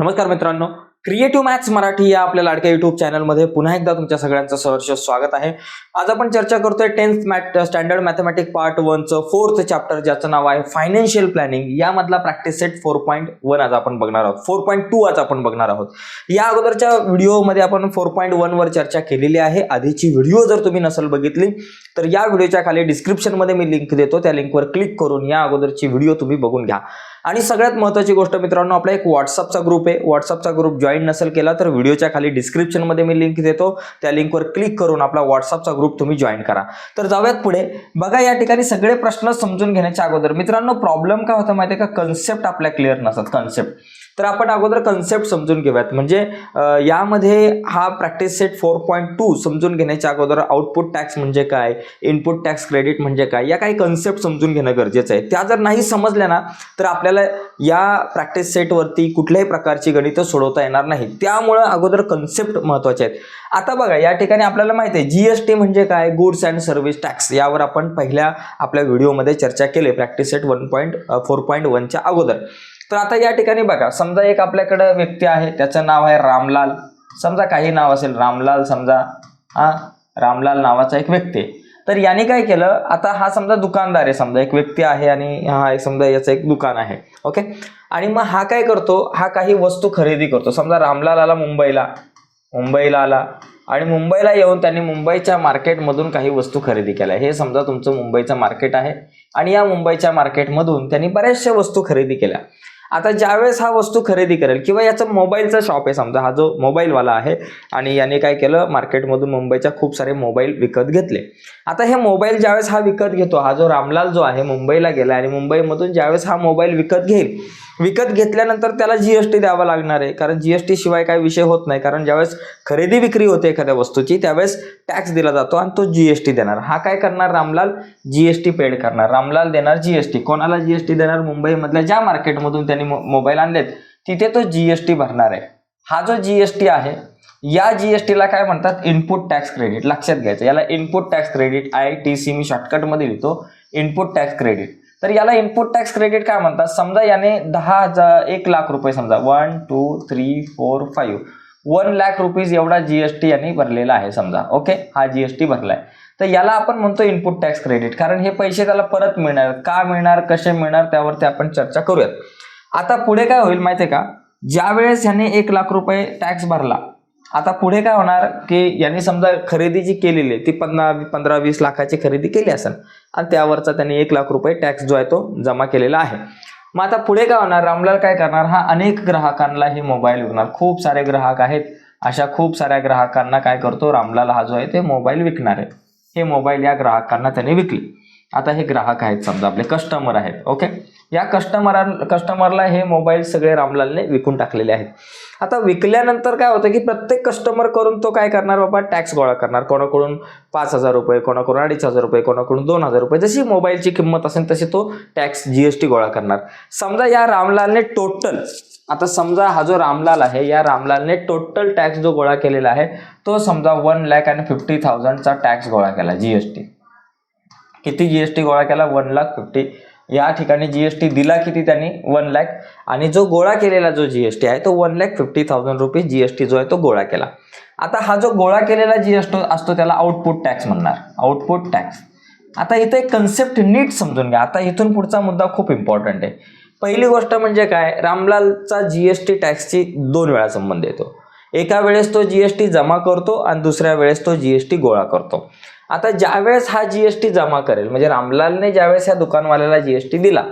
नमस्कार मित्रांनो, creative maths Marathi या आपल्या लाडक्या युट्यूब चॅनलमध्ये पुन्हा एकदा तुमच्या सगळ्यांचं सहर्ष स्वागत आहे। आज आपण चर्चा करतोय 10th स्टँडर्ड मॅथमॅटिक्स पार्ट 1 चं 4th चॅप्टर ज्याचं नाव आहे फायनान्शियल प्लॅनिंग। यामधला प्रॅक्टिस सेट 4.1 आज आपण बघणार आहोत, 4.2 आज आपण बघणार आहोत। या अगोदरच्या व्हिडिओमध्ये आपण 4.1 वर चर्चा केलेली आहे। आधीची व्हिडिओ जर तुम्ही नसेल बघितली तर या व्हिडिओच्या खाली डिस्क्रिप्शन मध्ये मी लिंक देतो, त्या लिंकवर क्लिक करून या अगोदरची व्हिडिओ तुम्ही बघून घ्या। आणि सगळ्यात महत्त्वाची गोष्ट मित्रांनो, आपला एक व्हॉट्सअपचा ग्रुप आहे। व्हॉट्सअपचा ग्रुप जॉईन नसेल केला तर व्हिडिओच्या खाली डिस्क्रिप्शन मध्ये मी लिंक देतो, त्या लिंकवर क्लिक करून आपला व्हॉट्सअपचा ग्रुप तुम्ही जॉईन करा। तर जाऊयात पुढे। बघा, या ठिकाणी सगळे प्रश्न समजून घेण्याच्या अगोदर मित्रांनो प्रॉब्लेम काय होता माहिती आहे का, कन्सेप्ट आपल्या क्लिअर नसतात कन्सेप्ट। तर आपण अगोदर कन्सेप्ट समजून घेऊयात, म्हणजे यामध्ये हा प्रॅक्टिस सेट 4.2 समजून घेण्याच्या अगोदर आउटपुट टॅक्स म्हणजे काय, इनपुट टॅक्स क्रेडिट म्हणजे काय, या काही कन्सेप्ट समजून घेणं गरजेचं आहे। त्या जर नाही समजल्या ना तर आपल्याला या प्रॅक्टिस सेट वरती कुठल्याही प्रकारची गणितं सोडवता येणार नाही। त्यामुळे अगोदर कन्सेप्ट महत्त्वाचे आहेत। आता बघा, या ठिकाणी आपल्याला माहिती आहे जीएसटी म्हणजे काय, गुड्स अँड सर्व्हिस टॅक्स, यावर आपण पहिल्या आपल्या व्हिडिओमध्ये चर्चा केली प्रॅक्टिस सेट 4.1 च्या अगोदर। तर आता या ठिकाणी बघा, समजा एक आपल्याकडे व्यक्ती आहे, त्याचं नाव आहे रामलाल, समजा काही नाव असेल रामलाल, समजा रामलाल नावाचा एक व्यक्ती। तर याने काय केलं, आता हा समजा दुकानदार आहे, समजा एक व्यक्ती आहे आणि हा समजा याचं एक दुकान आहे, ओके। आणि मग हा काय करतो, हा काही वस्तू खरेदी करतो। समजा रामलाल आला मुंबईला आला आणि मुंबईला येऊन त्यांनी मुंबईच्या मार्केटमधून काही वस्तू खरेदी केल्या। हे समजा तुमचं मुंबईचं मार्केट आहे आणि या मुंबईच्या मार्केटमधून त्यांनी बऱ्याचशा वस्तू खरेदी केल्या। आता ज्यावेळेस हा वस्तू खरेदी करेल, किंवा याचं मोबाईलचं शॉप आहे, समजा हा जो मोबाईलवाला आहे आणि याने काय केलं, मार्केटमधून मुंबईच्या खूप सारे मोबाईल विकत घेतले। आता हे मोबाईल ज्यावेळेस हा विकत घेतो, हा जो रामलाल जो आहे मुंबईला गेला आणि मुंबईमधून ज्यावेळेस हा मोबाईल विकत घेईल, विकत घेतल्यानंतर त्याला जीएसटी द्यावा लागणार आहे, कारण जीएसटी शिवाय काय विषय होत नाही। कारण ज्यावेळेस खरेदी विक्री होते एखाद्या वस्तूची त्यावेळेस टॅक्स दिला जातो आणि तो जीएसटी देणार। हा काय करणार, रामलाल जीएसटी पेड करणार। रामलाल देणार जीएसटी, कोणाला जीएसटी देणार, मुंबईमधल्या ज्या मार्केटमधून त्यांनी मोबाईल आणलेत तिथे तो जीएसटी भरणार आहे। हा जो जीएसटी आहे, या जीएसटीला काय म्हणतात, इनपुट टॅक्स क्रेडिट। लक्षात घ्यायचं, याला इनपुट टॅक्स क्रेडिट, ITC मी शॉर्टकट मध्ये लिहितो, इनपुट टॅक्स क्रेडिट। तर याला इनपुट टॅक्स क्रेडिट काय म्हणतात, समजा याने 1 लाख रुपये, समजा 1 2 3 4 5 1 लाख रुपीज एवढा जीएसटी यांनी भरलेला आहे समजा, ओके। हा जीएसटी भरलाय, तर याला आपण म्हणतो इनपुट टॅक्स क्रेडिट, कारण हे पैसे त्याला परत मिळणार। का मिळणार, कसे मिळणार, त्यावरती आपण चर्चा करूयात। आता पुढे काय होईल माहितीये का, ज्या वेळेस याने 1 लाख रुपये टॅक्स भरला, आता पुढे काय होणार की यांनी समजा खरेदी जी केलेली आहे ती 15-20 लाखाची खरेदी केली असेल आणि त्यावरचा त्यांनी 1 लाख रुपये टॅक्स जो आहे तो जमा केलेला आहे। मग आता पुढे काय होणार, रामलाल काय करणार, हा अनेक ग्राहकांना हे मोबाईल विकणार। खूप सारे ग्राहक आहेत, अशा खूप साऱ्या ग्राहकांना काय करतो रामलाल हा जो आहे ते मोबाईल विकणार आहे। हे मोबाईल या ग्राहकांना त्याने विकले। आता हे ग्राहक आहेत, समजा आपले कस्टमर आहेत, ओके। या कस्टमरला हे मोबाईल सगळे रामलालने विकून टाकलेले आहेत। आता विकल्यानंतर काय होतं की प्रत्येक कस्टमर करून तो काय करणार बाबा, टॅक्स गोळा करणार। कोणाकडून 5,000 रुपये, कोणाकडून 2,500 रुपये, कोणाकडून 2,000 रुपये, जशी मोबाईलची किंमत असेल तशी तो टॅक्स जीएसटी गोळा करणार। समजा या रामलालने टोटल, आता समजा हा जो रामलाल आहे, या रामलालने टोटल टॅक्स जो गोळा केलेला आहे तो समजा 1,50,000 चा टॅक्स गोळा केला, जीएसटी। किती जीएसटी गोळा केला, 1,50,000। या ठिकाणी जीएसटी दिला किती त्यांनी, 1 लाख, आणि जो गोळा केलेला जो जीएसटी आहे तो 1,50,000 रुपये जीएसटी जो आहे तो गोळा केला। आता हा जो गोळा केलेला जीएसटी असतो त्याला आउटपुट टॅक्स म्हणणार, आउटपुट टॅक्स। आता इथे एक कन्सेप्ट नीट समजून घ्या, आता इथून पुढचा मुद्दा खूप इम्पॉर्टंट आहे। पहिली गोष्ट म्हणजे काय, रामलालचा जीएसटी टॅक्सची 2 वेळा संबंध येतो। एका वेळेस तो जीएसटी जमा करतो आणि दुसऱ्या वेळेस तो जीएसटी गोळा करतो। आता ज्यावेळेस हा जीएसटी जमा करेल, म्हणजे रामलालने ज्यावेळेस ह्या दुकानवाल्याला जीएसटी दिला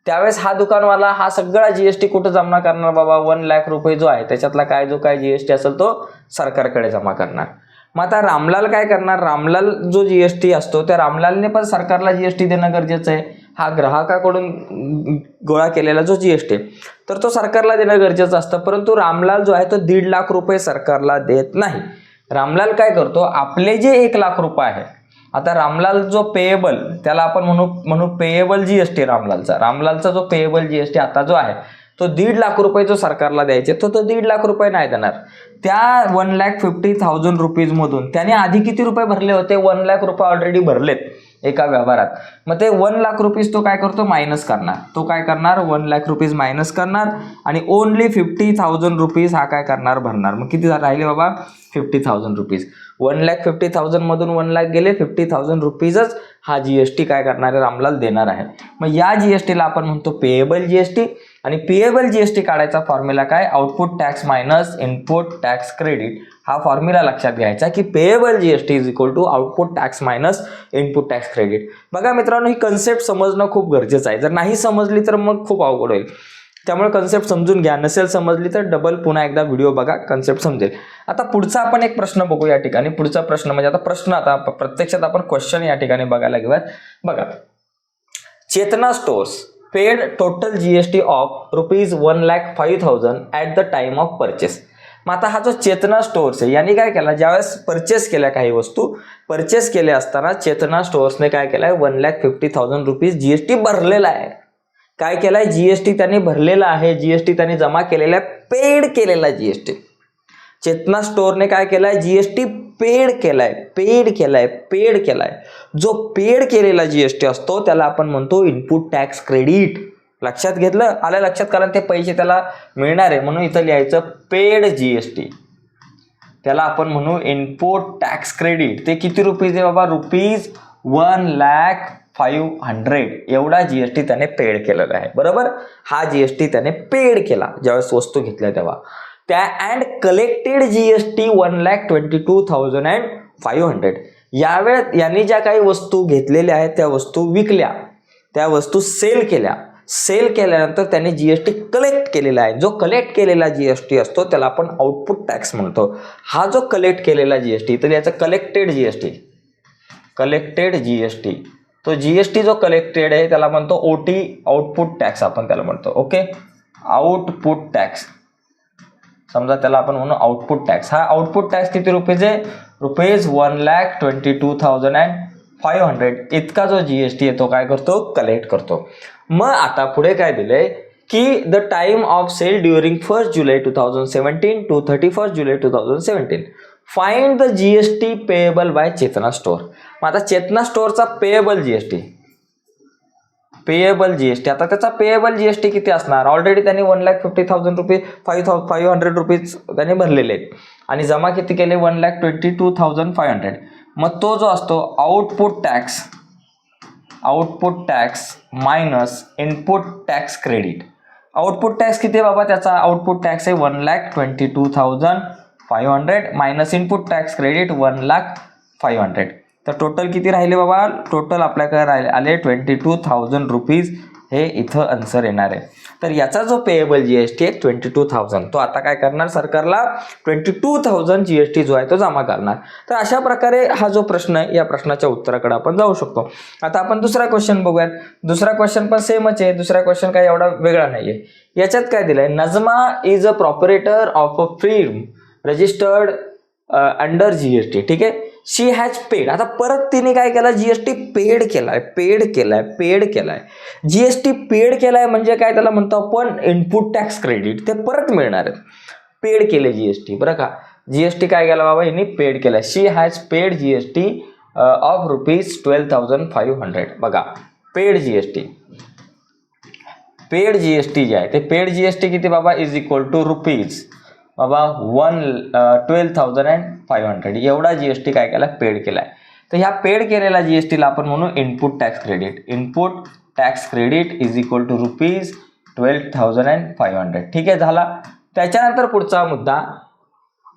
त्यावेळेस हा दुकानवाला हा सगळा जीएसटी कुठं जमा करणार बाबा, 1 लाख रुपये जो आहे त्याच्यातला जो काय जीएसटी असेल तो सरकारकडे जमा करणार। मग आता रामलाल काय करणार, रामलाल जो जीएसटी असतो त्या रामलालने पण सरकारला जीएसटी देणं गरजेचं आहे। हा ग्राहकाकडून गोळा केलेला जो जीएसटी तर तो सरकारला देणं गरजेचं असतं, परंतु रामलाल जो आहे तो 1.5 लाख रुपये सरकारला देत नाही। रामलाल काय करतो, आपले जे 1 लाख रुपये आहे, आता रामलाल जो पेएबल, त्याला आपण म्हणू पेएबल जीएसटी रामलालचा जो पेएबल जीएसटी आता जो आहे तो 1.5 लाख रुपये जो सरकारला द्यायचे तो 1.5 लाख रुपये नाही देणार। त्या 1,50,000 रुपीज मधून त्याने आधी किती रुपये भरले होते, 1 लाख रुपये ऑलरेडी भरलेत। एका व्यवहारात. मग ते 1 लाख रुपीज तो काय करतो, मायनस करणार. तो काय करणार, 1 लाख रुपीज मायनस करणार आणि ओनली 50,000 रुपीज हा काय करणार, भरणार. मग किती राहिले बाबा, 50,000 रुपीज. 1,50,000 मधून 1 लाख गेले, 50,000 रुपीजच हा जीएसटी काय करणार आहे, रामलाल देणार आहे. मग या जीएसटीला आपण म्हणतो पेएबल जीएसटी. आणि पेएबल जीएसटी काढायचा फॉर्म्युला काय, output tax minus input tax credit. हा फॉर्म्युला लक्षात घ्यायचा की payable GST is equal to output tax minus input tax credit. बघा मित्रांनो, ही कन्सेप्ट समजणं खूप गरजेचं आहे. जर नाही समजली तर मग खूप अवघड होईल. त्यामुळे कन्सेप्ट समजून घ्या. नसेल समजली तर डबल पुन्हा एकदा व्हिडिओ बघा, कन्सेप्ट समजेल. आता पुढचा आपण एक प्रश्न बघू या ठिकाणी. पुढचा प्रश्न म्हणजे आता प्रश्न, आता प्रत्यक्षात आपण क्वेश्चन या ठिकाणी बघायला घेऊयात. बघा, Chetna stores paid total GST of ₹1,05,000 at the time of purchase. मग आता हा जो चेतना स्टोअर्स आहे यांनी काय केला, ज्यावेळेस परचेस केल्या काही वस्तू परचेस केल्या असताना चेतना स्टोअर्सने काय केलाय, 1,50,000 रुपीज जीएसटी भरलेला आहे. काय केलाय, जीएसटी त्यांनी भरलेला आहे, जीएसटी त्यांनी जमा केलेला आहे, पेड केलेला जीएसटी. चेतना स्टोअरने काय केलाय, जीएसटी पेड केलाय. जो पेड केलेला जीएसटी असतो त्याला आपण म्हणतो इनपुट टॅक्स क्रेडिट. लक्षात घेतलं, आलं लक्षात, कारण ते पैसे त्याला मिळणार आहे म्हणून इथं लिहायचं पेड जीएसटी. त्याला आपण म्हणू इनपुट टॅक्स क्रेडिट. ते किती रुपीज आहे बाबा, ₹1,05,000 एवढा जीएसटी त्याने पेड केलेला आहे. बरोबर, हा जीएसटी त्याने पेड केला ज्यावेळेस वस्तू घेतल्या तेव्हा. त्या अँड कलेक्टेड जीएसटी 1,22,500. यावेळेस यांनी ज्या काही वस्तू घेतलेल्या आहेत त्या वस्तू विकल्या, त्या वस्तू सेल केल्यानंतर त्यांनी जीएसटी कलेक्ट केलेला आहे. जो कलेक्ट केलेला जीएसटी असतो त्याला आपण आउटपुट टॅक्स म्हणतो. हा जो कलेक्ट केलेला जीएसटी, तर याचं कलेक्टेड जीएसटी, तो जीएसटी जो कलेक्टेड आहे त्याला म्हणतो ओटी, आउटपुट टॅक्स आपण त्याला म्हणतो. ओके, आउटपुट टॅक्स, समजा त्याला आपण म्हणू आउटपुट टॅक्स. हा आउटपुट टॅक्स किती रुपीज आहे, ₹1,22,500 इतका जो जीएसटी आहे तो काय करतो, कलेक्ट करतो. मग आता पुढे काय दिलंय की the time of sale during 1 July 2017 to 31 July 2017. Find the GST payable by Chetana store. मग आता चेतना स्टोअरचा पेएबल जीएसटी, आता त्याचा पेएबल जीएसटी किती असणार, ऑलरेडी त्यांनी 1,50,000 रुपीज 500 रुपीज त्यांनी भरलेले आहेत आणि जमा किती केले, 1,22,500. मग तो जो असतो output tax minus input tax credit. Output tax किती आहे बाबा, त्याचा आउटपुट टॅक्स आहे 1,22,500 मायनस इनपुट टॅक्स क्रेडिट 1,05,000. तर टोटल किती राहिले बाबा, टोटल आपल्याकडे राहिले आले 22,000 रुपीज. हे इथं आन्सर येणार आहे. तर याचा जो पेएबल जीएसटी आहे 22,000, तो आता काय करणार, सरकारला 22,000 जीएसटी जो आहे तो जमा करणार. तर अशा प्रकारे हा जो प्रश्न आहे या प्रश्नाच्या उत्तराकडे आपण जाऊ शकतो. आता आपण दुसरा क्वेश्चन बघूयात. दुसरा क्वेश्चन पण सेमच आहे, दुसरा क्वेश्चन काही एवढा वेगळा नाहीये. याच्यात काय दिलंय, Najma is a proprietor of a firm registered under GST. ठीक आहे, शी हॅज पेड. आता परत तिने काय केला, जीएसटी पेड केलाय. जीएसटी पेड केलाय म्हणजे काय, त्याला म्हणतो आपण इनपुट टॅक्स क्रेडिट. ते परत मिळणार आहेत. पेड केले जीएसटी, बरं का, जीएसटी काय केला बाबा, यांनी पेड केलाय. शी हॅज पेड जीएसटी ऑफ ₹12,500. बघा, पेड जीएसटी जे आहे ते पेड जीएसटी किती बाबा, इज इक्वल टू रुपीज बाबा 12,500 एवढा जीएसटी काय केला, पेड केलाय. तर ह्या पेड केलेला जीएसटीला आपण म्हणू input tax credit is equal to ₹12,500. ठीक आहे, झाला. त्याच्यानंतर पुढचा मुद्दा,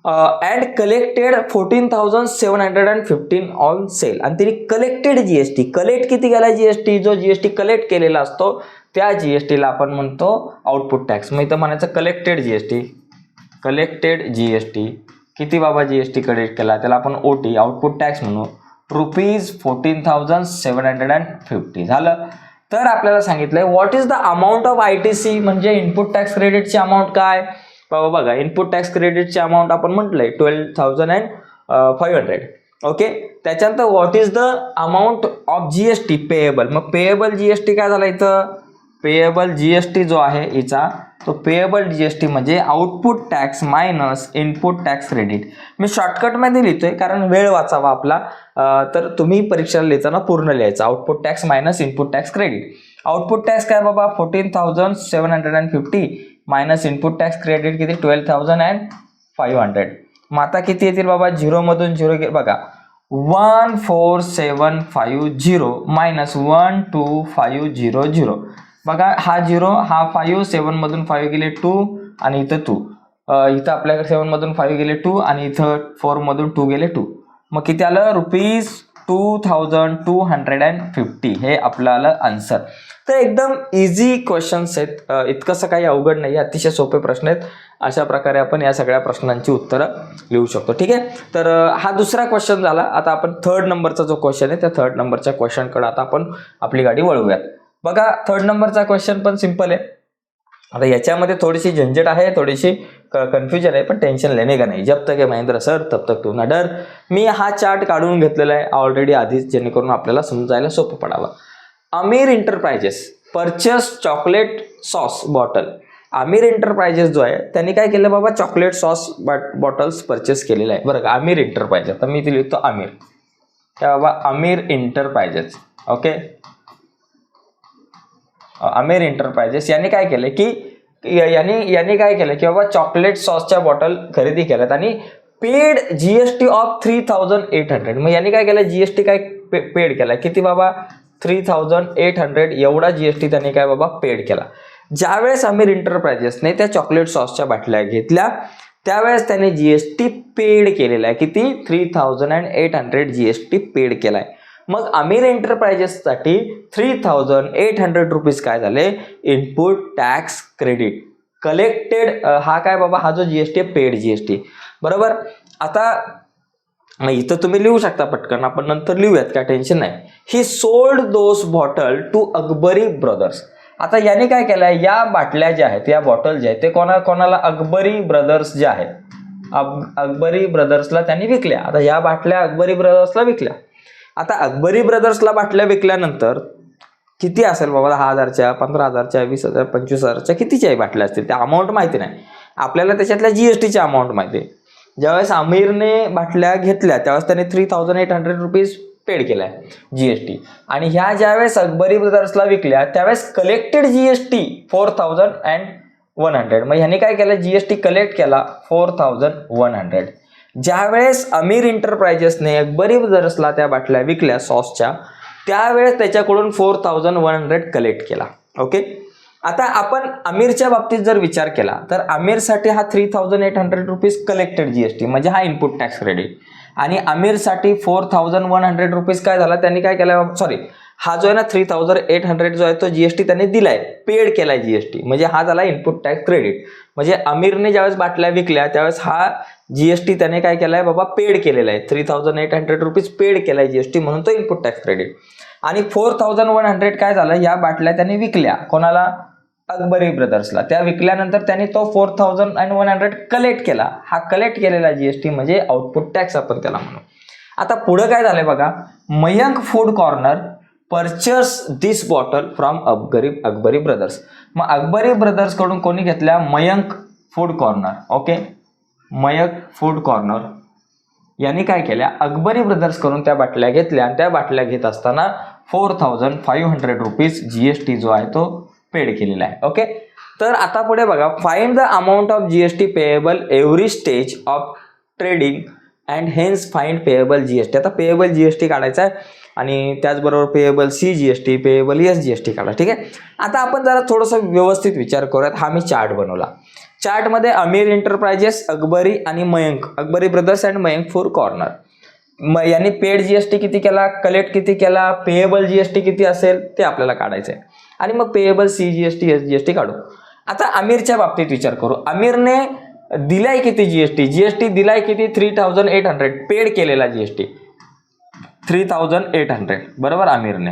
अँड कलेक्टेड 14,715 ऑन सेल. आणि तिने कलेक्टेड जीएसटी, कलेक्ट किती केला जीएसटी, जो जीएसटी कलेक्ट केलेला असतो त्या जीएसटीला आपण म्हणतो आउटपुट टॅक्स. मग इथं म्हणायचं कलेक्टेड जीएसटी किती बाबा, जीएसटी कलेक्ट केला त्याला आपण ओटी, आउटपुट टॅक्स म्हणू, ₹14,750. झालं. तर आपल्याला सांगितलंय what is the amount of ITC, म्हणजे इनपुट टॅक्स क्रेडिटची अमाऊंट काय बाबा. बघा, इनपुट टॅक्स क्रेडिटची अमाऊंट आपण म्हटलंय 12,500. ओके, त्याच्यानंतर what is the amount of GST payable. मग पेएबल जीएसटी काय झाला इथं, पेएबल जीएसटी जो आहे हिचा तो पेएबल जीएसटी म्हणजे output tax minus input tax credit. मी शॉर्टकटमध्ये लिहितोय कारण वेळ वाचावा आपला, तर तुम्ही परीक्षेला लिहिताना पूर्ण लिहायचं. Output tax minus input tax credit. Output tax काय बाबा 14,750 मायनस इनपुट टॅक्स क्रेडिट किती 12,500. मग आता किती येतील बाबा, 0 मधून 0 बघा 14,750 मायनस 12,500. बघा हा 0 हा 5 7 मधून 5 गेले 2 आणि इथं 2, इथं आपल्याकडे 7 मधून 5 गेले 2 आणि इथं 4 मधून 2 गेले 2. मग किती आलं ₹2,250. हे आपलं आलं आन्सर. तर एकदम इझी क्वेश्चन्स आहेत, इतकंसं काही अवघड नाही, अतिशय सोपे प्रश्न आहेत. अशा प्रकारे आपण या सगळ्या प्रश्नांची उत्तरं लिहू शकतो. ठीक आहे, तर हा दुसरा क्वेश्चन झाला. आता आपण थर्ड नंबरचा जो क्वेश्चन आहे त्या थर्ड नंबरच्या क्वेश्चनकडे आता आपण आपली गाडी वळवूयात. बघा थर्ड नंबरचा क्वेश्चन पण सिंपल आहे. आता याच्यामध्ये थोडीशी झंझट आहे, थोडीशी कन्फ्युजन आहे, पण टेन्शन लेने का नाही. जब तक है महेंद्र सर तब तक तू ना डर. मी हा चार्ट काढून घेतलेला आहे ऑलरेडी आधीच, जेणेकरून आपल्याला समजायला सोपं पडावं. Aamir enterprises purchase chocolate sauce bottle. Aamir enterprises जो आहे त्यांनी काय केलं बाबा, चॉकलेट सॉस बॉटल्स परचेस केलेलं आहे बरं का. आमिर एंटरप्राइजेस, आता मी इथे लिहितो आमिर, काय बाबा Aamir enterprises. Okay, Aamir enterprises यांनी काय केलं की यांनी काय केलं की बाबा चॉकलेट सॉसच्या बॉटल खरेदी केल्यात आणि पेड जीएसटी ऑफ 3,800. मग यांनी काय केलं, जीएसटी काय पेड केला, किती बाबा 3,800 एवढा जीएसटी त्यांनी काय बाबा पेड केला. ज्यावेळेस आमिर एंटरप्राइजेसने त्या चॉकलेट सॉसच्या बाटल्या घेतल्या त्यावेळेस त्याने जीएसटी पेड केलेला आहे, किती 3,800 जीएसटी पेड केलाय. मग आमिर एंटरप्राइजेससाठी 3,800 रुपीज काय झाले, इनपुट टॅक्स क्रेडिट कलेक्टेड. हा काय बाबा, हा जो जीएसटी पेड जीएसटी बरोबर. आता इथं तुम्ही लिहू शकता पटकन, आपण नंतर लिहूयात, काय टेन्शन नाही. He sold those bottle to Akbari brothers. आता याने काय केलंय, या बाटल्या ज्या आहेत या बॉटल ज्या आहेत ते कोणाला, अकबरी ब्रदर्स जे आहेत अकबरी ब्रदर्सला त्यांनी विकल्या. आता या बाटल्या अकबरी ब्रदर्सला विकल्या. आता अकबरी ब्रदर्सला बाटल्या विकल्यानंतर किती असेल बाबा, 10,000च्या 15,000च्या 20,000 25,000च्या कितीच्या बाटल्या असतील त्या अमाऊंट माहिती नाही आपल्याला, त्याच्यातल्या जीएसटीची अमाऊंट माहिती आहे. ज्यावेळेस आमिरने बाटल्या घेतल्या त्यावेळेस त्याने 3,800 रुपीज पेड केलाय जीएसटी, आणि ह्या ज्यावेळेस अकबरी ब्रदर्सला विकल्या त्यावेळेस कलेक्टेड जीएसटी 4,100. मग ह्याने काय केलं, जीएसटी कलेक्ट केला 4,100. ज्यावेळेस आमिर एंटरप्राइजेसने अकबरी ब्रदर्सला त्या बाटल्या विकल्या सॉसच्या त्यावेळेस त्याच्याकडून 4,100 कलेक्ट केला. ओके, आता आपण आमिरच्या बाबतीत जर विचार केला तर आमिरसाठी हा 3,800 रुपीज कलेक्टेड जीएसटी म्हणजे हा इनपुट टॅक्स क्रेडिट, आणि आमिरसाठी 4,100 रुपीज काय झाला, त्यांनी काय केलं, सॉरी हा जो आहे ना 3,800 जो आहे तो जीएसटी त्यांनी दिलाय, पेड केलाय जीएसटी, म्हणजे हा झाला इनपुट टॅक्स क्रेडिट. म्हणजे आमिरने ज्यावेळेस बाटल्या विकल्या त्यावेळेस हा जीएसटी त्याने काय केलाय बाबा पेड केलेला आहे, 3,800 रुपीज पेड केलाय जीएसटी, म्हणून तो इनपुट टॅक्स क्रेडिट. आणि 4,100 काय झालं, या बाटल्या त्यांनी विकल्या कोणाला, अकबरी ब्रदर्सला. त्या विकल्यानंतर त्यांनी तो 4,100 कलेक्ट केला. हा कलेक्ट केलेला जीएसटी म्हणजे आउटपुट टॅक्स आपण त्याला म्हणू. आता पुढे काय झालंय बघा, Mayank food corner purchase this bottle from Akbari brothers. मग अकबरी ब्रदर्स कडून कोणी घेतल्या, Mayank food corner. Okay, Mayank food corner यांनी काय केल्या, अकबरी ब्रदर्स कडून त्या बाटल्या घेतल्या आणि त्या बाटल्या घेत असताना 4,500 रुपीज जीएसटी जो आहे तो पेड केलेला आहे. ओके, तर आता पुढे बघा, find the amount of GST payable every stage of trading and hence find payable GST. आता पेएबल जीएसटी काढायचा आहे आणि त्याचबरोबर payable C GST, payable S GST काढा. ठीक आहे, आता आपण जरा थोडंसं व्यवस्थित विचार करूयात. हा मी चार्ट बनवला. चार्टमध्ये आमिर एंटरप्राइजेस, अकबरी आणि Mayank, Akbari brothers and Mayank food corner यांनी पेड जीएसटी किती केला, कलेक्ट किती केला, पेएबल जीएसटी किती असेल ते आपल्याला काढायचं आहे, आणि मग payable C GST S GST काढू. आता आमिरच्या बाबतीत विचार करू. आमिरने दिलाय किती जीएसटी, जीएसटी दिलाय किती 3,800 पेड केलेला जीएसटी 3,800 बरोबर आमिरने,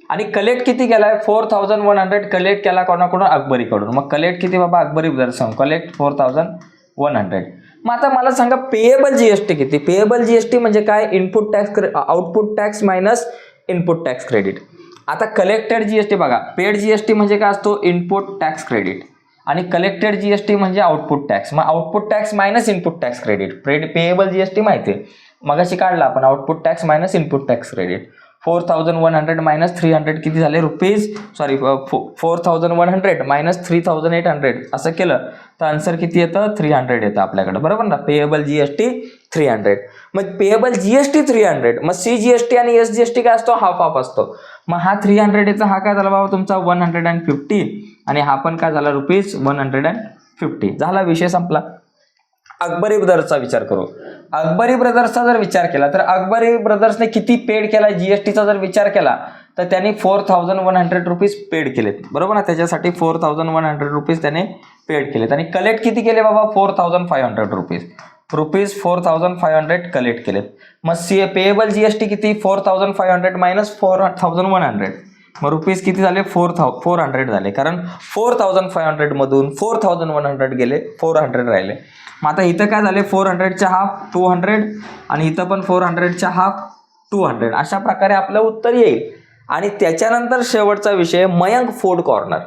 आणि कलेक्ट किती केलाय 4,100 कलेक्ट केला कोणाकडून, अकबरीकडून. मग कलेक्ट किती बाबा, अकबरी ब्रदर्स कलेक्ट 4,100. मग आता मला सांगा पेएबल जीएसटी किती. पेएबल जीएसटी म्हणजे काय, input tax output tax minus input tax credit. आता कलेक्टेड जीएसटी बघा, पेड जीएसटी म्हणजे काय असतो, इनपुट टॅक्स क्रेडिट, आणि कलेक्टेड जीएसटी म्हणजे आउटपुट टॅक्स. मग output tax minus input tax credit, payable GST माहिती आहे मगाशी काढला आपण, output tax minus input tax credit. 4100 minus 300 किती झाले रुपीज, सॉरी 4100 मायनस 3800 असं केलं तर आन्सर किती येतं, 300 येतं आपल्याकडे, बरोबर ना. Payable GST 300. मग पेएबल जीएसटी 300, मग सी जीएसटी आणि एस जीएसटी काय असतो, हाफ हाफ असतो. मग हा 300 याचा हा काय झाला बाबा तुमचा 150, आणि हा पण काय झाला रुपीज 150. झाला, विषय संपला. अकबरी ब्रदर्सचा विचार करू. अकबरी ब्रदर्सचा जर विचार केला तर अकबरी ब्रदर्सने किती पेड केला जीएसटीचा जर विचार केला तर त्यांनी 4100 रुपीज पेड केलेत, बरोबर ना. त्याच्यासाठी 4100 रुपीज त्याने पेड केलेत, आणि कलेक्ट किती केले बाबा, 4500 रुपीज 4500 कलेक्ट केलेत. मग पेएबल जीएसटी किती, 4500 मायनस 4100, मग रुपीज किती झाले, 400 झाले, कारण 4500 मधून 4100 गेले, 400 राहिले. मग आता इथं काय झाले, 400च्या हाफ 200, आणि इथं पण 400च्या हाफ 200. अशा प्रकारे आपलं उत्तर येईल. आणि त्याच्यानंतर शेवटचा विषय Mayank food corner.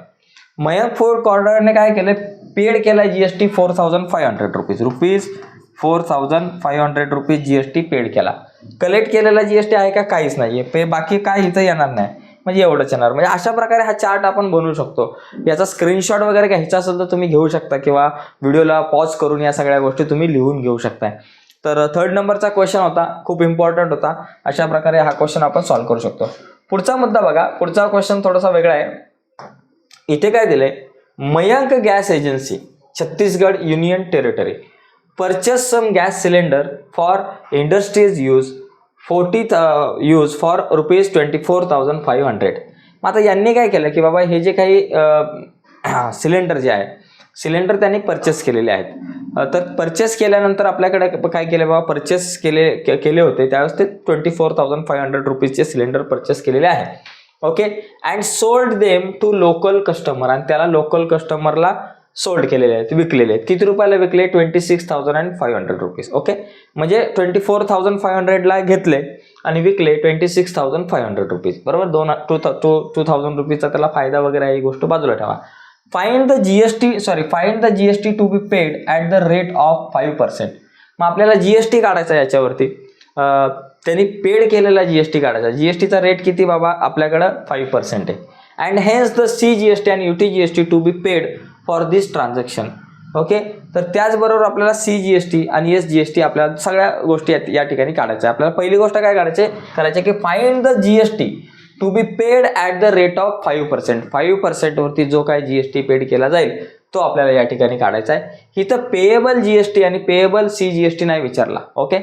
Mayank food कॉर्नरने काय केलं, पेड केला GST 4500 rupees 4500 rupees GST paid केला. कलेक्ट केलेला जीएसटी आहे का, काहीच नाहीये, बाकी काय इथं येणार नाही, म्हणजे एवढंच येणार. म्हणजे अशा प्रकारे हा चार्ट आपण बनवू शकतो. याचा स्क्रीनशॉट वगैरे घ्यायचा असेल तर तुम्ही घेऊ शकता, किंवा व्हिडिओला पॉज करून या सगळ्या गोष्टी तुम्ही लिहून घेऊ शकताय. तर 3rd नंबरचा क्वेश्चन होता, खूप इम्पॉर्टंट होता. अशा प्रकारे हा क्वेश्चन आपण सॉल्व्ह करू शकतो. पुढचा मुद्दा बघा, पुढचा क्वेश्चन थोडासा वेगळा आहे. इथे काय दिलंय, Mayank gas agency Chhattisgarh union territory purchase some gas cylinder for industries use 40 for rupees 24,500. मग आता यांनी काय केलं की बाबा हे जे काही सिलेंडर जे आहे, सिलेंडर त्यांनी परचेस केलेले आहेत. तर परचेस केल्यानंतर आपल्याकडे काय केले बाबा, परचेस केले होते त्यावेळेस ते 24,500 रुपीजचे सिलेंडर परचेस केलेले आहे. Okay, and sold them to local customer, आणि त्याला लोकल कस्टमरला सोल्ड केलेले आहेत, विकलेले आहेत. किती रुपयाला विकले, 26,500 रुपीज. ओके, म्हणजे 24,500ला घेतले आणि विकले 26,500 रुपीज, बरोबर. 2,000 रुपीजचा त्याला फायदा वगैरे आहे, ही गोष्ट बाजूला ठेवा. Find the GST to be paid at the rate of 5%. मग आपल्याला जीएसटी काढायचा याच्यावरती, त्यांनी पेड केलेला जीएसटी काढायचा. जीएसटीचा रेट किती बाबा, आपल्याकडं 5% आहे. And hence the C GST आणि UT GST to be paid for this transaction. Okay, तर त्याचबरोबर आपल्याला सी जीएसटी आणि एस जीएसटी आपल्याला सगळ्या गोष्टी या ठिकाणी काढायच्या. आपल्याला पहिली गोष्ट काय करायचे की find the GST to be paid at the rate of 5%. 5% वरती जो काय जीएसटी पेड केला जाईल तो आपल्याला या ठिकाणी काढायचा आहे. इथं पेएबल जीएसटी आणि पेएबल सी जीएसटी नाही विचारला. ओके,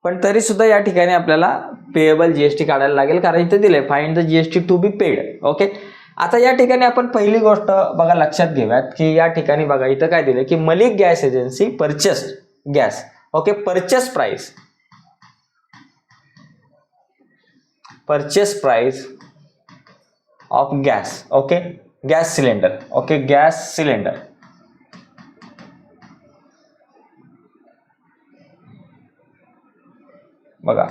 पण तरी सुद्धा या ठिकाणी आपल्याला पेएबल जीएसटी काढायला लागेल, कारण इथे दिले find the GST to be paid. Okay, आता या ठिकाणी आपण पहिली गोष्ट बघा लक्षात घेऊयात की या ठिकाणी बघा इथं काय दिले की Malik gas agency purchase gas. Okay, purchase price of gas. Okay, gas cylinder. Okay, gas cylinder बघा,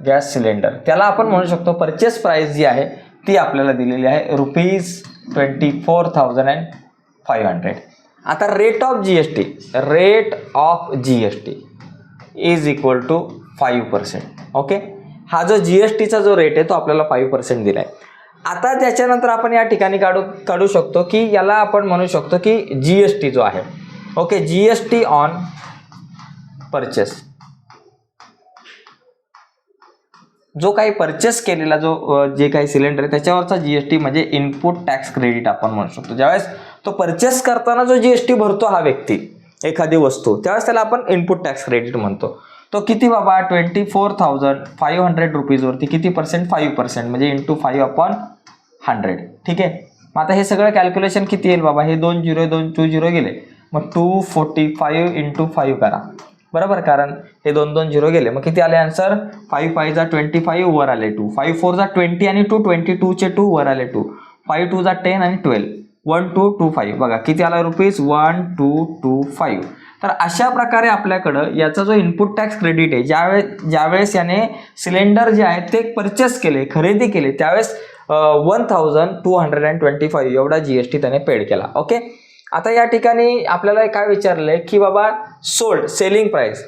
गॅस सिलेंडर त्याला आपण म्हणू शकतो परचेस प्राइस जी आहे ती आपल्याला दिलेली आहे रुपीज 24,500. आता rate of GST is equal to 5%. Okay, हा जो जीएसटीचा जो रेट आहे तो आपल्याला 5% दिलाय. आता त्याच्यानंतर आपण या ठिकाणी काढू शकतो की याला आपण म्हणू शकतो की जीएसटी जो आहे. ओके, जीएसटी ऑन परचेस, जो काही परचेस केलेला जे काही सिलेंडर आहे त्याच्यावरचा जीएसटी म्हणजे इनपुट टॅक्स क्रेडिट आपण म्हणू शकतो. ज्यावेळेस तो परचेस करताना जो जीएसटी भरतो हा व्यक्ती एखादी वस्तू, त्यावेळेस त्याला आपण इनपुट टॅक्स क्रेडिट म्हणतो. तो किती बाबा, 24,500 रुपीजवरती किती पर्सेंट, 5%, म्हणजे इंटू 5/100. ठीक आहे, मग आता हे सगळं कॅल्क्युलेशन किती येईल बाबा, हे 2 0 गेले, मग 245 इंटू 5 करा, बरोबर, कारण हे 2 0 गेले, मग किती आले आन्सर, 5 5 जा 25 वर आले 2, 5 4 जा 20 आणि 2 22 चे 2 वर आले 2, 5 2 जा 10 आणि 12, 1225 बघा किती आला रुपीज 1225. तर अशा प्रकारे आपल्याकडं याचा जो इनपुट टॅक्स क्रेडिट आहे, ज्यावेळेस याने सिलेंडर जे आहे ते परचेस केले, खरेदी केले, त्यावेळेस 1225 एवढा जीएसटी त्याने पेड केला. ओके, आता या ठिकाणी आपल्याला काय विचारलंय की बाबा selling price.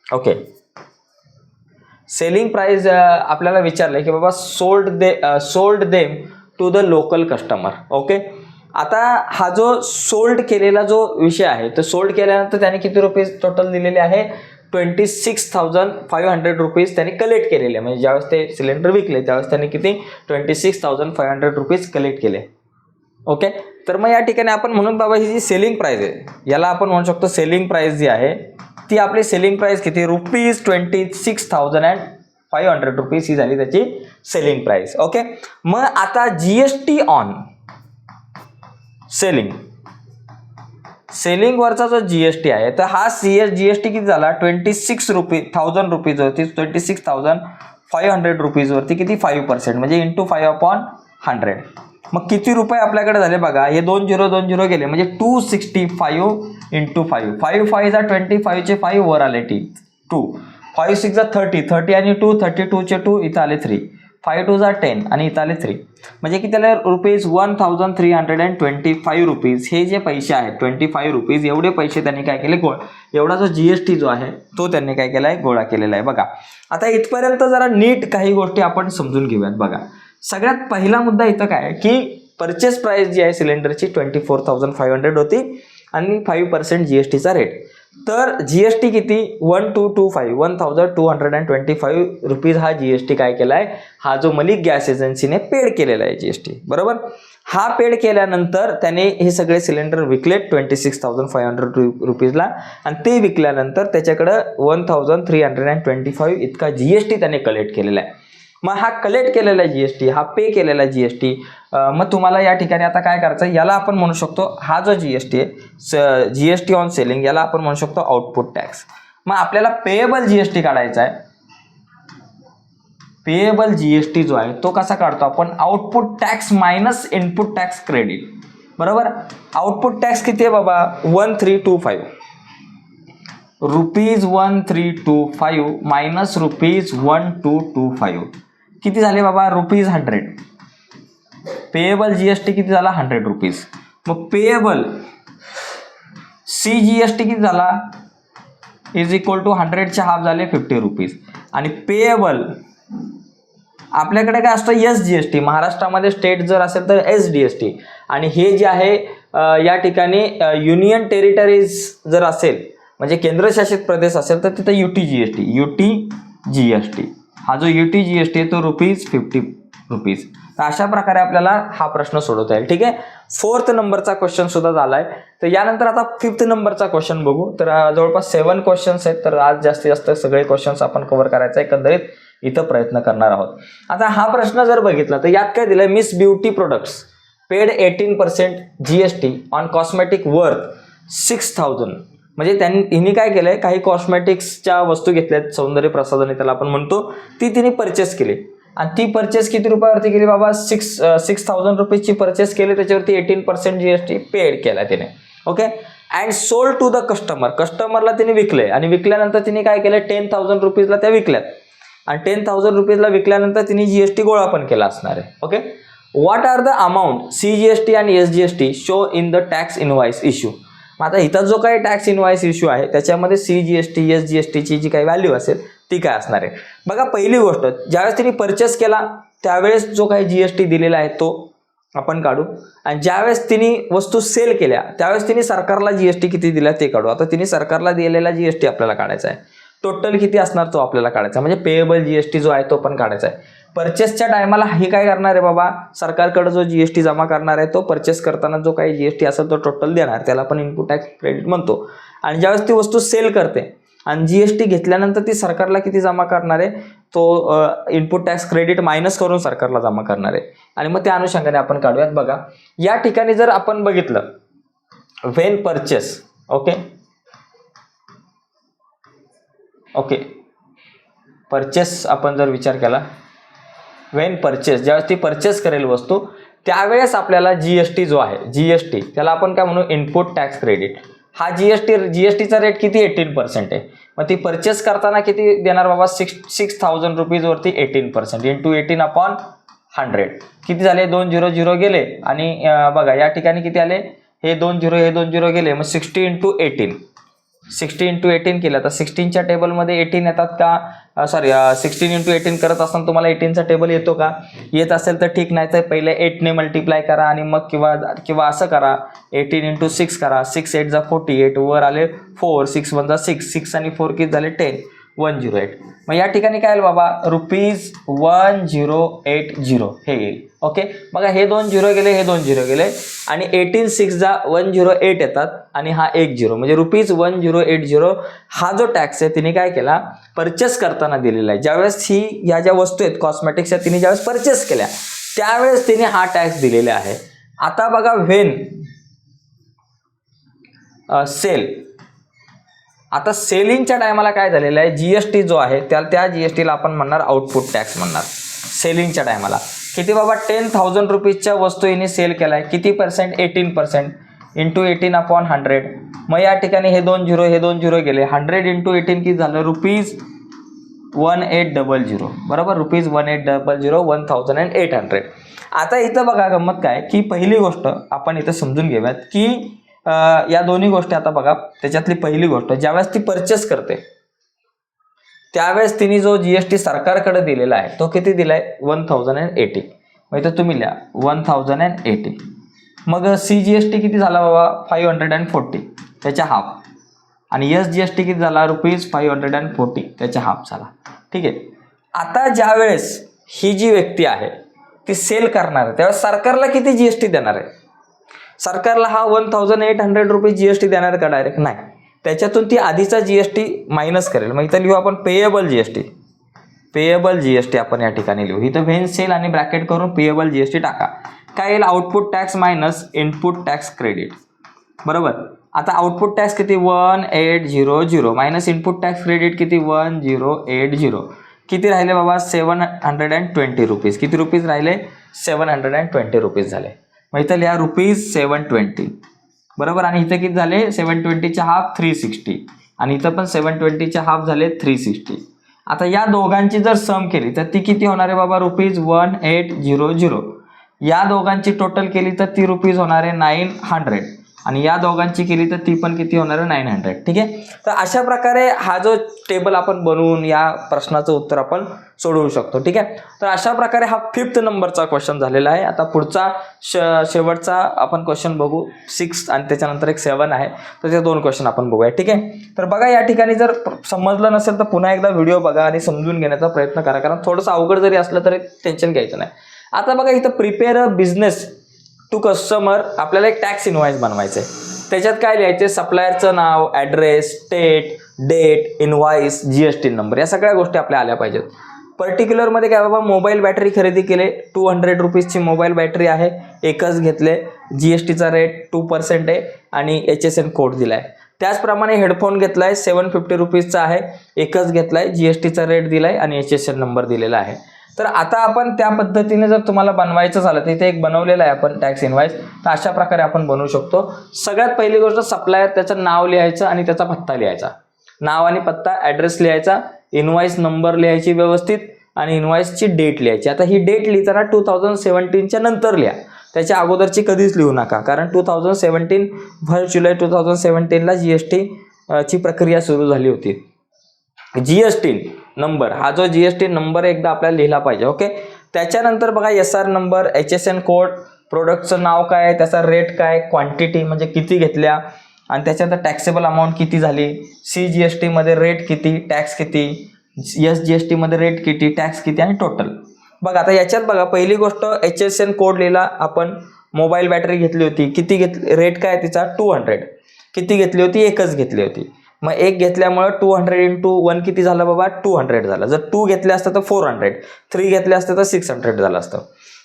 Okay, selling price आपल्याला विचारलंय की बाबा sold them to the local customer. Okay, आता हा जो सोल्ड केलेला जो विषय आहे, तर सोल्ड केल्यानंतर त्याने किती रुपीज टोटल दिलेले आहे, 26,500 रुपीज त्यांनी कलेक्ट केलेले. म्हणजे ज्यावेळेस ते सिलेंडर विकले त्यावेळेस त्यांनी किती 26,500 रुपीज कलेक्ट केले. ओके, तर मग या ठिकाणी आपण म्हणून बाबा ही जी सेलिंग प्राइस आहे, याला आपण म्हणू शकतो सेलिंग प्राइस जी आहे ती आपली सेलिंग प्राइस किती, ₹26,500 रुपीज ही झाली त्याची सेलिंग प्राइस. ओके, मग आता जीएसटी ऑन सेलिंग वरचा जो जीएसटी आहे, तर हा जीएसटी किती झाला, 26,000 रुपीज वरती, 26,500 रुपीज वरती किती 5% म्हणजे इंटू 5/100. मग किती रुपये आपल्याकडे झाले बघा, हे 2 0 गेले म्हणजे 265 इंटू 5. 5 5 जा 25 चे 5 वर आले 2, 5 6 जा 30 आणि 2 32 चे 2 इथं आले 3, 5 2 जा 10 आणि इथं आले 3. म्हणजे किती आले रुपीज 1325 रुपीज. हे जे पैसे आहेत 25 रुपीज एवढे पैसे त्यांनी काय केले, एवढा जो जीएसटी जो आहे तो त्यांनी काय केला आहे, गोळा केलेला आहे. बघा आता इथपर्यंत जरा नीट काही गोष्टी आपण समजून घेऊयात. बघा सगळ्यात पहिला मुद्दा इथं काय आहे की परचेस प्राइस जी आहे सिलेंडरची 24,500 होती आणि 5% जीएसटीचा रेट. तर जीएसटी किती 1225 रुपीज हा जीएसटी काय केला आहे, हा जो मलिक गॅस एजन्सीने पेड केलेला आहे जीएसटी. बरोबर, हा पेड केल्यानंतर त्याने हे सगळे सिलेंडर विकले 26,500 रुपीजला आणि ते विकल्यानंतर त्याच्याकडं 1,325 इतका जीएसटी त्याने कलेक्ट केलेला आहे. मग हा कलेक्ट केलेला जीएसटी, हा पे केलेला जीएसटी, मग तुम्हाला या ठिकाणी आता काय करायचं, याला आपण म्हणू शकतो, हा जो जीएसटी आहे जीएसटी ऑन सेलिंग, याला आपण म्हणू शकतो आउटपुट टॅक्स. मग आपल्याला पेएबल जीएसटी काढायचा आहे. पेएबल जीएसटी जो आहे तो कसा काढतो आपण, output tax minus input tax credit. बरोबर, आउटपुट टॅक्स किती आहे बाबा, 1325 रुपीज 1325 मायनस रुपीज 1225 किती झाले बाबा, ₹100. पेएबल जीएसटी किती झाला, 100 रुपीज. मग पेएबल सी जीएसटी किती झाला, इज इक्वल टू 100चे हाफ झाले 50 रुपीज. आणि पेएबल आपल्याकडे काय असतं, एस जीएसटी, महाराष्ट्रामध्ये स्टेट जर असेल तर एसडीएसटी, आणि हे जे आहे या ठिकाणी युनियन टेरिटरीज जर असेल म्हणजे केंद्रशासित प्रदेश असेल तर तिथं युटी जीएसटी. हा जो युटी जीएसटी आहे तो ₹50 रुपीज. तर अशा प्रकारे आपल्याला हा प्रश्न सोडवता येईल. ठीक आहे, 4th नंबरचा क्वेश्चन सुद्धा झालाय. तर यानंतर आता 5th नंबरचा क्वेश्चन बघू. तर जवळपास 7 क्वेश्चन्स आहेत. तर आज जास्तीत जास्त सगळे क्वेश्चन्स आपण कव्हर करायचा एकंदरीत इथं प्रयत्न करणार आहोत. आता हा प्रश्न जर बघितला तर यात काय दिलंय, miss beauty products paid 18% GST on cosmetic worth 6,000. म्हणजे हिने काय केलंय, काही कॉस्मेटिक्सच्या वस्तू घेतल्यात, सौंदर्य प्रसाधने त्याला आपण म्हणतो, ती तिने परचेस केली आणि ती परचेस किती रुपयावरती केली बाबा, 6,000 रुपीजची परचेस केली, त्याच्यावरती 18% जीएसटी पेड केला तिने. Okay, and sold to the कस्टमरला तिने विकले आणि विकल्यानंतर तिने काय केलं, 10,000 रुपीजला त्या विकल्यात आणि 10,000 रुपीजला विकल्यानंतर तिने जीएसटी गोळा पण केला असणार आहे. Okay, what are the amount CGST आणि SGST show in the tax invoice issue. आता इथं जो काही टॅक्स इनव्हॉइस इश्यू आहे त्याच्यामध्ये सीजीएसटी एसजीएसटीची जी काही व्हॅल्यू असेल ती काय असणार आहे. बघा पहिली गोष्ट, ज्यावेळेस तिने परचेस केला त्यावेळेस जो काही जीएसटी दिलेला आहे तो आपण काढू, आणि ज्यावेळेस तिने वस्तू सेल केल्या त्यावेळेस तिने सरकारला जीएसटी किती दिला ते काढू. आता तिने सरकारला दिलेला जीएसटी आपल्याला काढायचा आहे, टोटल किती असणार तो आपल्याला काढायचा, म्हणजे पेएबल जीएसटी जो आहे तो पण काढायचा आहे. परचेसच्या टायमाला हे काय करणार आहे बाबा, सरकारकडे जो जीएसटी जमा करणार आहे तो परचेस करताना जो काही जीएसटी असेल तो टोटल देणार, त्याला आपण इनपुट टॅक्स क्रेडिट म्हणतो. आणि ज्यावेळेस ती वस्तू सेल करते आणि जीएसटी घेतल्यानंतर ती सरकारला किती जमा करणार आहे तो इनपुट टॅक्स क्रेडिट मायनस करून सरकारला जमा करणार आहे. आणि मग त्या अनुषंगाने आपण काढूयात. बघा या ठिकाणी जर आपण बघितलं व्हेन परचेस, ओके परचेस आपण जर विचार केला, व्हेन परचेस ज्यावेळेस ती परचेस करेल वस्तू त्यावेळेस आपल्याला जीएसटी जो आहे जीएसटी त्याला आपण काय म्हणू, इनपुट टॅक्स क्रेडिट. हा जीएसटीचा रेट किती 18% आहे. मग ती परचेस करताना किती देणार बाबा 6,000 रुपीजवरती 18% इंटू 18/100 किती झाले 200 गेले आणि बघा या ठिकाणी किती आले हे 20 गेले. मग 60 इंटू 18 केलं तर 16च्या टेबलमध्ये 18 येतात का 16 इंटू 18 करत असताना तुम्हाला 18चा टेबल येतो का येत असेल तर ठीक, नाही तर पहिले 8ने मल्टिप्लाय करा आणि मग किंवा असं करा 18 इंटू 6 करा. 6 8 जा 48 वर आले 4 6 1 जा 6 आणि 4 किती झाले 10 108. मग या ठिकाणी काय आलं बाबा ₹1080 हे येईल. ओके बघा हे 2 0 गेले हे 2 0 गेले आणि 18 6 जा 108 येतात आणि हा 1 0 म्हणजे ₹1080 हा जो टॅक्स आहे तिने काय केला परचेस करताना दिलेला आहे. ज्यावेळेस ह्या ज्या वस्तू आहेत कॉस्मेटिक्सच्या तिने ज्यावेळेस परचेस केल्या त्यावेळेस तिने हा टॅक्स दिलेला आहे. आता बघा व्हेन सेल, आता सेलिंगच्या टायमाला काय झालेलं आहे जीएसटी जो आहे त्या जीएसटीला आपण म्हणणार आउटपुट टॅक्स म्हणणार. सेलिंगच्या टायमाला किती बाबा 10,000 रुपीजच्या वस्तू हिने सेल केलाय किती % 18% इंटू 18/100. मग या ठिकाणी हे 2 0 गेले 100 इंटू 18 किती झालं ₹1800 बरोबर ₹1800 1800. आता इथं बघा गंमत काय की पहिली गोष्ट आपण इथं समजून घेऊयात की या दोन्ही गोष्टी आता बघा त्याच्यातली पहिली गोष्ट ज्यावेळेस ती परचेस करते त्यावेळेस तिने जो जीएसटी सरकारकडे दिलेला आहे तो किती दिलाय 1080. मग इथं तुम्ही लिहा 1080. मग CGST किती झाला बाबा 540 त्याच्या हाफ आणि SGST किती झाला ₹540 त्याच्या हाफ झाला. ठीक आहे. आता ज्यावेळेस ही जी व्यक्ती आहे ती सेल करणार आहे त्यावेळेस सरकारला किती जीएसटी देणार आहे सरकारला हा 1800 रुपये जीएसटी देणार का डायरेक्ट नाही, त्याच्यातून ती आधीचा जीएसटी मायनस करेल. मग इथं लिहू आपण पेएबल जीएसटी आपण या ठिकाणी लिहू. इथं व्हेन सेल आणि ब्रॅकेट करून पेएबल जीएसटी टाका. काय येईल output tax minus input tax credit बरोबर. आता आउटपुट टॅक्स किती 1800 मायनस इनपुट टॅक्स क्रेडिट किती 1080 किती राहिले बाबा 720 रुपीज. किती रुपीज राहिले 720 रुपीज झाले. मग इथं लिहा ₹720 बरोबर आणि इथं किती झाले 720च्या हाफ 360 आणि इथं पण 720च्या हाफ झाले 360. आता या दोघांची जर सम केली तर ती किती होणार आहे बाबा ₹1800. या दोघांची टोटल केली तर ती रुपीज होणार आहे 900 आणि या दोघांची केली तर ती पण किती होणार आहे 900. ठीक आहे. तर अशा प्रकारे हा जो टेबल आपण बनवून या प्रश्नाचं उत्तर आपण सोडवू शकतो. ठीक आहे. तर अशा प्रकारे हा 5th नंबरचा क्वेश्चन झालेला आहे. आता पुढचा शेवटचा आपण क्वेश्चन बघू 6 आणि त्याच्यानंतर एक 7 आहे तर ते 2 क्वेश्चन आपण बघूया. ठीक आहे. तर बघा या ठिकाणी जर समजलं नसेल तर पुन्हा एकदा व्हिडिओ बघा आणि समजून घेण्याचा प्रयत्न करा कारण थोडंसं अवघड जरी असलं तरी टेन्शन घ्यायचं नाही. आता बघा इथं prepare a business to customer आपल्याला एक टॅक्स इनवॉइस बनवायचं आहे. त्याच्यात काय लिहायचे सप्लायरचं नाव address state date invoice GST number या सगळ्या गोष्टी आपल्या आल्या पाहिजेत. पर्टिक्युलरमध्ये काय बाबा मोबाईल बॅटरी खरेदी केले 200 रुपीजची मोबाईल बॅटरी आहे एकच घेतले जीएसटीचा रेट 2% आहे आणि HSN कोड दिला आहे. त्याचप्रमाणे हेडफोन घेतलाय 750 रुपीजचा आहे एकच घेतलाय जीएसटीचा रेट दिलाय आणि HSN नंबर दिलेला आहे. तर आता आपण त्या पद्धतीने जर तुम्हाला बनवायचं झालं तर इथे एक बनवलेलं आहे आपण टॅक्स इनवॉइस तर अशा प्रकारे आपण बनवू शकतो. सगळ्यात पहिली गोष्ट सप्लायर त्याचं नाव लिहायचं आणि त्याचा पत्ता लिहायचा. नाव आणि पत्ता ॲड्रेस लिहायचा इनवॉइस नंबर लिहायची व्यवस्थित आणि इनवॉइसची डेट लिहायची. आता ही डेट लिहिताना 2017च्या नंतर लिहा त्याच्या अगोदरची कधीच लिहू नका कारण 2017 1 जुलै 2017ला जीएसटी ची प्रक्रिया सुरू झाली होती. जीएसटी नंबर हा जो जीएसटी नंबर एकदा आपल्याला लिहिला पाहिजे. ओके. त्याच्यानंतर बघा SR नंबर HSN कोड प्रोडक्टचं नाव काय त्याचा रेट काय क्वांटिटी म्हणजे किती घेतल्या आणि त्याच्यानंतर टॅक्सेबल अमाऊंट किती झाली CGST मध्ये रेट किती टॅक्स किती SGST मध्ये रेट किती टॅक्स किती आणि टोटल. बघा आता याच्यात बघा पहिली गोष्ट HSN कोड लिहिला आपण मोबाईल बॅटरी घेतली होती किती रेट काय तिचा 200 किती घेतली होती एकच घेतली होती. मग एक घेतल्यामुळे 200 इंटू 1 किती झालं बाबा 200 झालं. जर 2 घेतले असतं तर 400 3 घेतले असते तर 600 झालं असतं.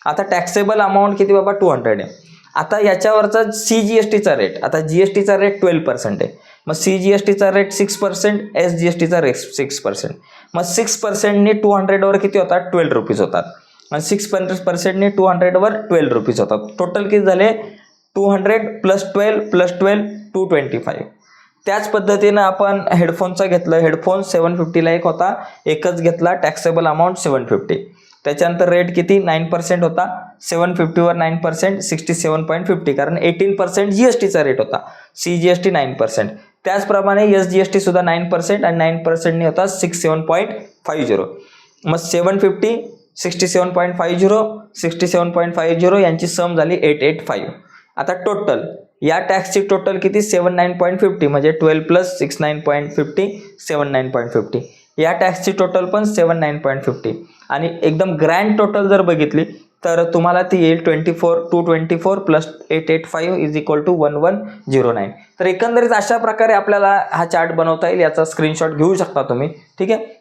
आता टॅक्सेबल अमाऊंट किती बाबा 200 आहे. आता याच्यावरचा CGSTचा रेट आता GSTचा रेट 12% आहे मग CGSTचा रेट 6% SGSTचा रेट 6%. मग 6%नी 200 वर किती होतात 12 रुपीज होतात आणि 6%नी 200 वर 12 रुपीज होतात. टोटल किती झाले 200 + 12 + 12 225 त्याच पद्धतीनं आपण हेडफोनचा घेतलं, हेडफोन 750ला एक होता, एकच घेतला, टॅक्सेबल अमाऊंट 750. त्याच्यानंतर रेट किती 9% होता, 750वर 9% 67.50, कारण 18% GSTचा रेट होता, CGST 9%. त्याचप्रमाणे SGST सुद्धा 9% आणि 9% होता 67.50. मग 750 67.50 67.50 यांची सम झाली 885. आता टोटल या टॅक्सची टोटल किती 79.50, म्हणजे 12 + 69.50 79.50. या टॅक्सची टोटल पण 79.50. आणि एकदम ग्रँड टोटल जर बघितली तर तुम्हाला ती येईल 224 + 885 = 1109. तर एकंदरीत अशा प्रकारे आपल्याला हा चार्ट बनवता येईल. याचा स्क्रीनशॉट घेऊ शकता तुम्ही. ठीक आहे.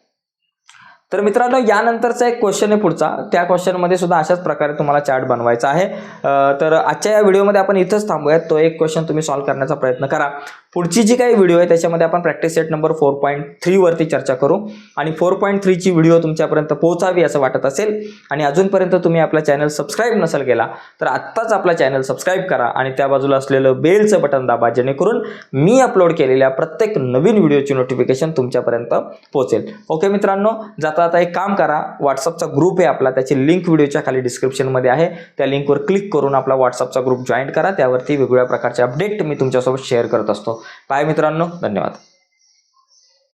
तर मित्रांनो, यानंतरचा एक क्वेश्चन आहे पुढचा, त्या क्वेश्चनमध्ये सुद्धा अशाच प्रकारे तुम्हाला चार्ट बनवायचा आहे. तर आजच्या या व्हिडिओमध्ये आपण इथंच थांबूयात. तो एक क्वेश्चन तुम्ही सॉल्व्ह करण्याचा प्रयत्न करा. पुढची जी काही व्हिडिओ आहे त्याच्यामध्ये आपण प्रॅक्टिस सेट नंबर 4.3 वरती चर्चा करू. आणि 4.3 ची व्हिडिओ तुमच्यापर्यंत पोहोचावी असं वाटत असेल आणि अजूनपर्यंत तुम्ही आपला चॅनल सबस्क्राईब नसेल केला तर आत्ताच आपला चॅनल सबस्क्राईब करा आणि त्या बाजूला असलेलं बेलचं बटन दाबा, जेणेकरून मी अपलोड केलेल्या प्रत्येक नवीन व्हिडिओची नोटिफिकेशन तुमच्यापर्यंत पोहोचेल. ओके मित्रांनो, आता एक काम करा, व्हॉट्सअपचा ग्रुप आहे आपला, त्याची लिंक व्हिडिओच्या खाली डिस्क्रिप्शनमध्ये आहे. त्या लिंकवर क्लिक करून आपला व्हॉट्सअपचा ग्रुप जॉईन करा. त्यावरती वेगवेगळ्या प्रकारचे अपडेट मी तुमच्यासोबत शेअर करत असतो. बाय मित्रांनो, धन्यवाद.